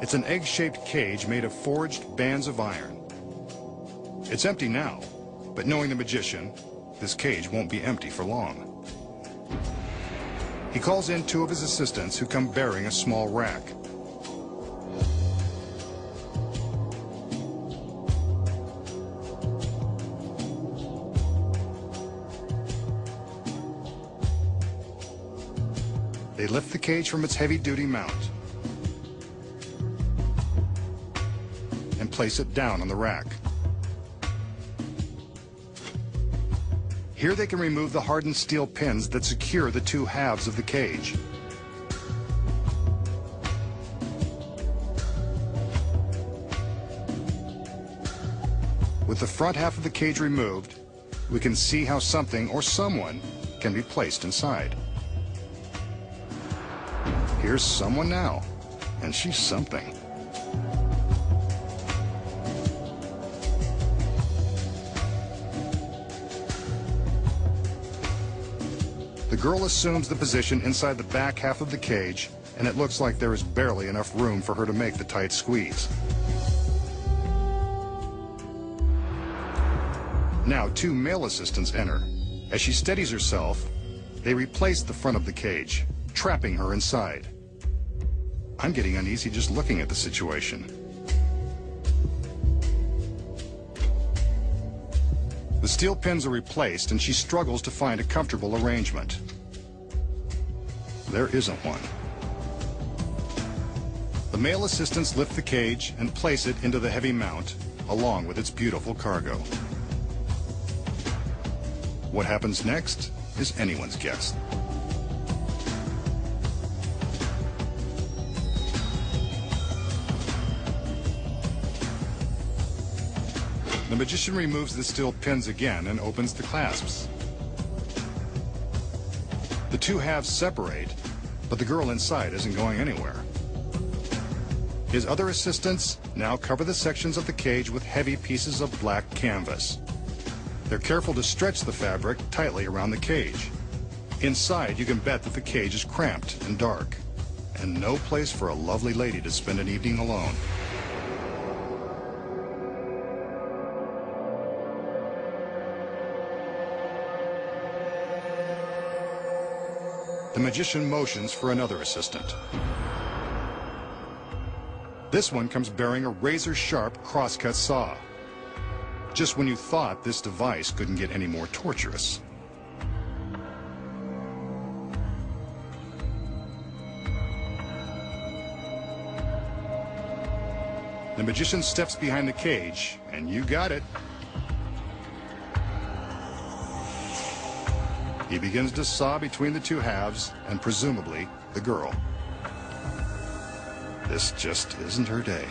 It's an egg-shaped cage made of forged bands of iron. It's empty now, but knowing the magician, this cage won't be empty for long. He calls in two of his assistants who come bearing a small rack. They lift the cage from its heavy-duty mount and place it down on the rack. Here they can remove the hardened steel pins that secure the two halves of the cage. With the front half of the cage removed, we can see how something or someone can be placed inside. Here's someone now, and she's something. The girl assumes the position inside the back half of the cage, and it looks like there is barely enough room for her to make the tight squeeze. Now, two male assistants enter. As she steadies herself, they replace the front of the cage, trapping her inside. I'm getting uneasy just looking at the situation. The steel pins are replaced, and she struggles to find a comfortable arrangement. There isn't one. The male assistants lift the cage and place it into the heavy mount, along with its beautiful cargo. What happens next is anyone's guess. The magician removes the steel pins again and opens the clasps. The two halves separate, but the girl inside isn't going anywhere. His other assistants now cover the sections of the cage with heavy pieces of black canvas. They're careful to stretch the fabric tightly around the cage. Inside, you can bet that the cage is cramped and dark, and no place for a lovely lady to spend an evening alone. The magician motions for another assistant. This one comes bearing a razor-sharp crosscut saw. Just when you thought this device couldn't get any more torturous. The magician steps behind the cage, and you got it. He begins to saw between the two halves, and presumably the girl. This just isn't her day.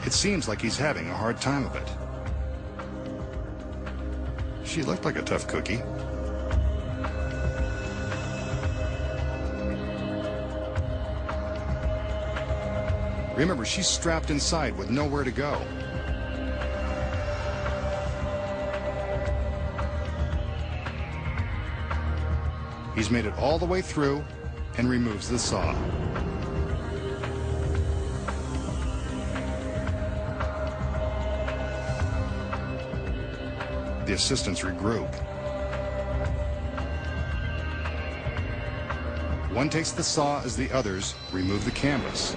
It seems like he's having a hard time of it. She looked like a tough cookie. Remember, she's strapped inside with nowhere to go. He's made it all the way through and removes the saw. The assistants regroup. One takes the saw as the others remove the canvas.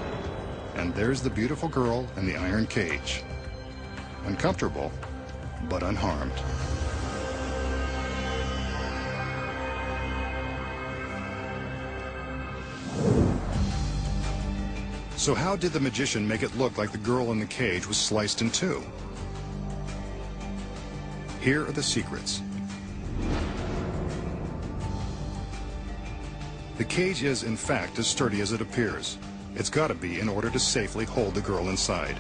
And there's the beautiful girl in the iron cage. Uncomfortable, but unharmed. So how did the magician make it look like the girl in the cage was sliced in two? Here are the secrets. The cage is, in fact, as sturdy as it appears. It's got to be in order to safely hold the girl inside.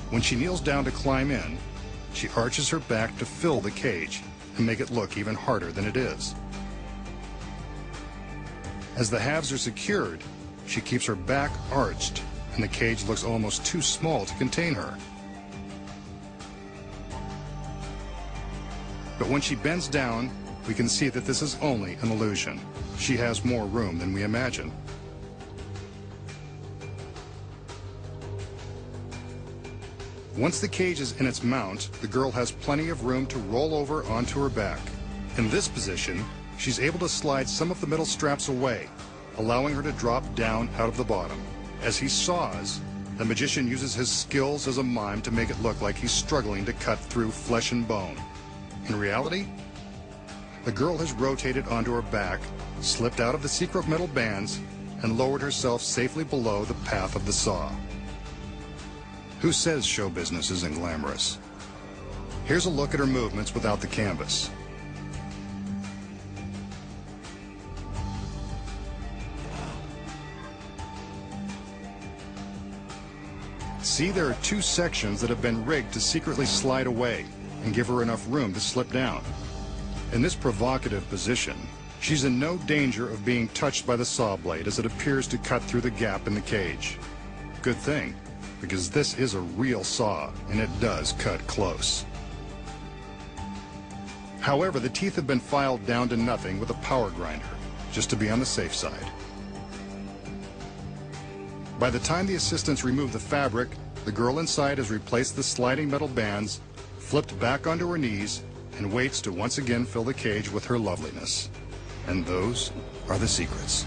When she kneels down to climb in, she arches her back to fill the cage and make it look even harder than it is. As the halves are secured, she keeps her back arched, and the cage looks almost too small to contain her. But when she bends down, we can see that this is only an illusion. She has more room than we imagine. Once the cage is in its mount, the girl has plenty of room to roll over onto her back. In this position, she's able to slide some of the middle straps away, allowing her to drop down out of the bottom. As he saws, the magician uses his skills as a mime to make it look like he's struggling to cut through flesh and bone. In reality, the girl has rotated onto her back, slipped out of the secret metal bands, and lowered herself safely below the path of the saw. Who says show business isn't glamorous? Here's a look at her movements without the canvas. See, there are two sections that have been rigged to secretly slide away and give her enough room to slip down. In this provocative position, she's in no danger of being touched by the saw blade as it appears to cut through the gap in the cage. Good thing, because this is a real saw and it does cut close. However, the teeth have been filed down to nothing with a power grinder, just to be on the safe side. By the time the assistants remove the fabric, the girl inside has replaced the sliding metal bands, flipped back onto her knees, and waits to once again fill the cage with her loveliness. And those are the secrets.